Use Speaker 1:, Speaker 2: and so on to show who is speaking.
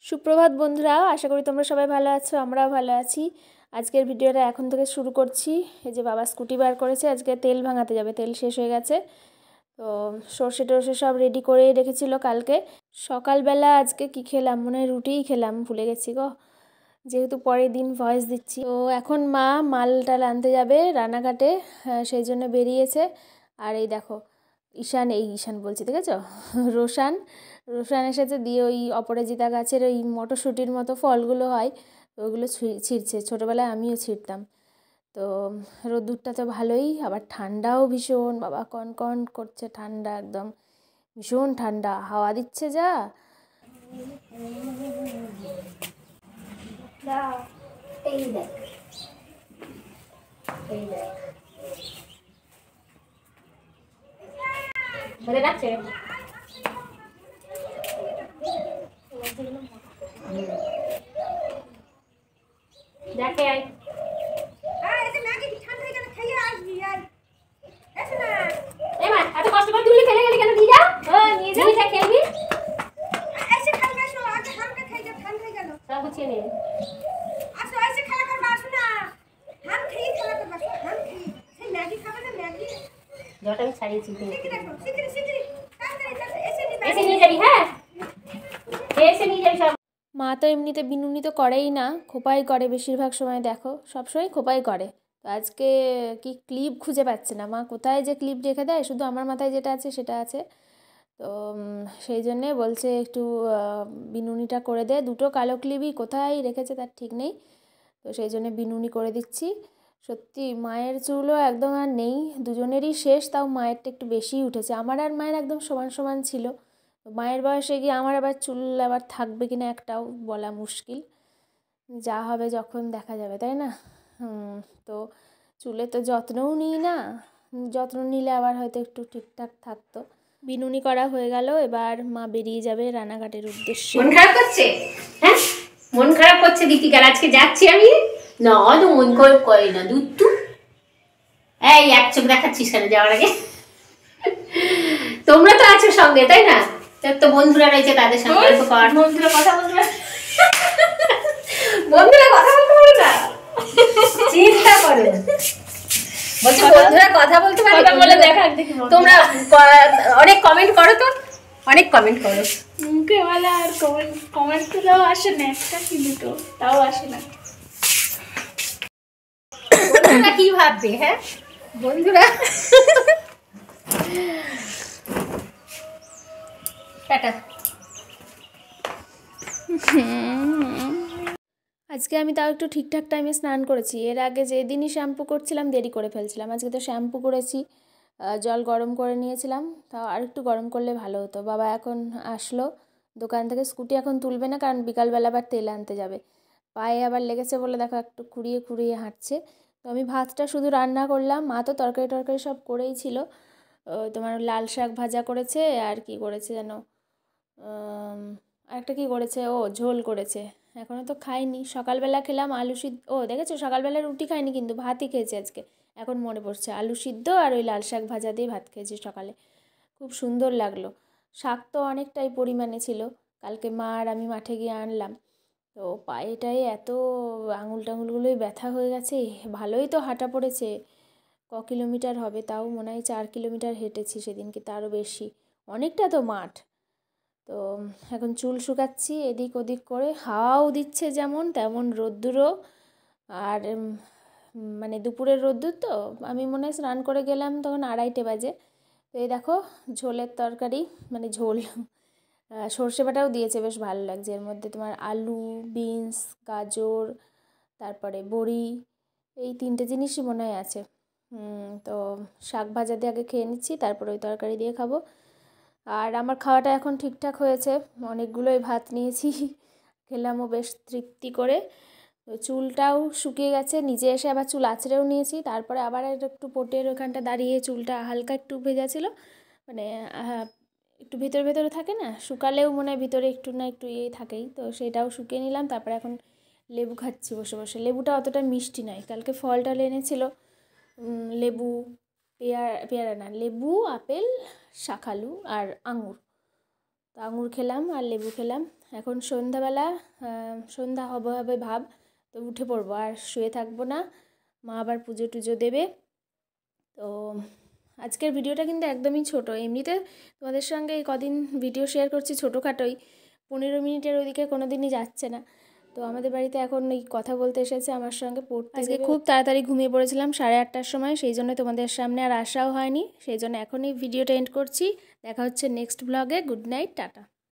Speaker 1: সুপ্রভাত বন্ধুরা, আশা করি তোমরা সবাই ভালো আছো, আমরাও ভালো আছি। আজকের ভিডিওটা এখন থেকে শুরু করছি। এই যে বাবা স্কুটি বার করেছে, আজকে তেল ভাঙাতে যাবে, তেল শেষ হয়ে গেছে। তো সর্ষে টর্ষে সব রেডি করেই রেখেছিল কালকে। সকালবেলা আজকে কি খেলাম, মনে হয় রুটিই খেলাম, ভুলে গেছি গো, যেহেতু পরের দিন ভয়েস দিচ্ছি। তো এখন মা মাল টাল আনতে যাবে রানাঘাটে, সেই জন্য বেরিয়েছে। আর এই দেখো ঈশান বলছি, দেখেছো? রোশান এসেছে, দিয়ে ওই অপরাজিতা গাছের ওই মটরশুঁটির মতো ফলগুলো হয়, ওইগুলো ছিঁড়ছে। ছোটোবেলায় আমিও ছিঁড়তাম। তো রোদ্দুরটা তো ভালোই, আবার ঠান্ডাও ভীষণ, বাবা কন কন করছে ঠান্ডা, একদম ভীষণ ঠান্ডা, হাওয়া দিচ্ছে যা। এই দেখ, এই দেখ, বলে ডাকছে। দেখে আয়, এত কষ্ট করে তুই ফেলে গেলি কেন? নিয়ে যা, নিয়ে যা, খেলবি। সব গুছিয়ে নে। জলটা আমি ছাড়িয়েছি, এসে নিয়ে যাবি। হ্যাঁ, এসে নিয়ে যাবি সব। মা তো এমনিতে বিনুনি তো করেই না, খোপাই করে বেশিরভাগ সময়, দেখো সবসময় খোপাই করে। তো আজকে কি ক্লিপ খুঁজে পাচ্ছে না মা, কোথায় যে ক্লিপ রেখে দেয়, শুধু আমার মাথায় যেটা আছে সেটা আছে। তো সেই জন্যে বলছে একটু বিনুনিটা করে দে, দুটো কালো ক্লিপই কোথায় রেখেছে তার ঠিক নেই। তো সেই জন্য বিনুনি করে দিচ্ছি। সত্যি মায়ের চুলও একদম আর নেই, দুজনেরই শেষ, তাও মায়েরটা একটু বেশিই উঠেছে। আমার আর মায়ের একদম সমান সমান ছিল। মায়ের বয়সে গিয়ে আমার আবার চুল আবার থাকবে কিনা একটাও বলা মুশকিল, যা হবে যখন দেখা যাবে, তাই না? তো চুলে তো যত্নও নিই না, যত্ন নিলে আবার হয়তো একটু ঠিকঠাক থাকতো। বিনুনি করা হয়ে গেল, এবার মা বেরিয়ে যাবে রানাঘাটের উদ্দেশ্যে।
Speaker 2: মন খারাপ করছে? হ্যাঁ, মন খারাপ করছে দীপিকার, আজকে যাচ্ছি আমি। না তো মন খারাপ করে না দুত্তু। এই এক চোখ দেখাচ্ছিস কেন যাওয়ার আগে? তোমরা তো আছো সঙ্গে, তাই না? তোর তো বন্ধুরা রয়েছে, তাদের সঙ্গে গল্প কর। বন্ধুরা কথা বলতে পারে না, চিন্তা করো। বলছি বন্ধুরা কথা বলতে পারে, বলে দেখা দেখি। তোমরা অনেক কমেন্ট করো, তো অনেক কমেন্ট করো,
Speaker 1: মুখে বলা আর কমেন্ট গুলোও আসে না, একটা কি দুটো তাও আসে না।
Speaker 2: বন্ধুরা কি ভাববে? হ্যাঁ বন্ধুরা, টাটা।
Speaker 1: আজকে আমি তাও একটু ঠিকঠাক টাইমে স্নান করেছি। এর আগে যেদিনই শ্যাম্পু করছিলাম দেরি করে ফেলছিলাম। আজকে তো শ্যাম্পু করেছি, জল গরম করে নিয়েছিলাম, তাও আর একটু গরম করলে ভালো হতো। বাবা এখন আসলো দোকান থেকে, স্কুটি এখন তুলবে না, কারণ বিকালবেলা আবার তেল আনতে যাবে। পায়ে আবার লেগেছে বলে দেখো একটু খুঁড়িয়ে খুঁড়িয়ে হাঁটছে। তো আমি ভাতটা শুধু রান্না করলাম, মা তো তরকারি টরকারি সব করেই ছিল। তোমার লাল শাক ভাজা করেছে, আর কি করেছে যেন, আরেকটা কী করেছে, ও ঝোল করেছে। এখনও তো খাইনি, সকালবেলা খেলাম আলু সিদ্ধ। ও দেখেছো, সকালবেলা রুটি খাইনি কিন্তু ভাতই খেয়েছি আজকে, এখন মনে পড়ছে। আলু সিদ্ধ আর ওই লাল শাক ভাজা দিয়ে ভাত খেয়েছি সকালে, খুব সুন্দর লাগলো। শাক তো অনেকটাই পরিমাণে ছিল, কালকে মা আর আমি মাঠে গিয়ে আনলাম। তো পায়েটায় এত আঙুল টাঙুলগুলোই ব্যথা হয়ে গেছে। ভালোই তো হাঁটা পড়েছে, কিলোমিটার হবে, তাও মনে হয় 4 কিলোমিটার হেঁটেছি সেদিনকে, তারও বেশি, অনেকটা তো মাঠ। তো এখন চুল শুকাচ্ছি এদিক ওদিক করে, হাওয়াও দিচ্ছে যেমন তেমন, রোদ্দুরও। আর মানে দুপুরের রোদ্দুর তো, আমি মনে হয় স্নান করে গেলাম তখন 2:30 বাজে। তো এই দেখো ঝোলের তরকারি, মানে ঝোল, সর্ষে বাটাও দিয়েছে, বেশ ভালো লাগছে। এর মধ্যে তোমার আলু, বিনস, গাজর, তারপরে বড়ি, এই 3টে জিনিসই মনে হয় আছে। তো শাক ভাজা দিয়ে আগে খেয়ে নিচ্ছি, তারপরে ওই তরকারি দিয়ে খাবো। আর আমার খাওয়াটা এখন ঠিকঠাক হয়েছে, অনেকগুলোই ভাত নিয়েছি, খেলামও বেশ তৃপ্তি করে। তো চুলটাও শুকিয়ে গেছে, নিচে এসে আবার চুল আঁচড়েও নিয়েছি, তারপরে আবার একটু পোটের ওখানটা দাঁড়িয়ে চুলটা হালকা একটু ভেজা ছিল, মানে একটু ভেতরে ভেতরে থাকে না, শুকালেও মনে হয় ভিতরে একটু না একটু ইয়ে থাকেই, তো সেটাও শুকিয়ে নিলাম। তারপরে এখন লেবু খাচ্ছি বসে বসে। লেবুটা অতটা মিষ্টি নয়, কালকে ফল টল এনেছিল, লেবু, পেয়ারা না, লেবু, আপেল, শাকালু আর আঙুর। তো আঙুর খেলাম আর লেবু খেলাম। এখন সন্ধ্যাবেলা, সন্ধ্যা হবে হবে ভাব, তো উঠে পড়বো, আর শুয়ে থাকবো না, মা আবার পুজো টুজো দেবে। তো আজকের ভিডিওটা কিন্তু একদমই ছোট, এমনিতে তোমাদের সঙ্গে এই কদিন ভিডিও শেয়ার করছি ছোটোখাটোই, 15 মিনিটের ওইদিকে কোনো দিনই যাচ্ছে না। তো আমাদের বাড়িতে এখন এই কথা বলতে এসেছে আমার সঙ্গে, পড়তে আজকে খুব তাড়াতাড়ি ঘুমিয়ে পড়েছিলাম 8:30টার সময়, সেই জন্য তোমাদের সামনে আর আসাও হয়নি, সেই জন্য এখনই ভিডিওটা এন্ড করছি। দেখা হচ্ছে নেক্সট ব্লগে। Good night, tata.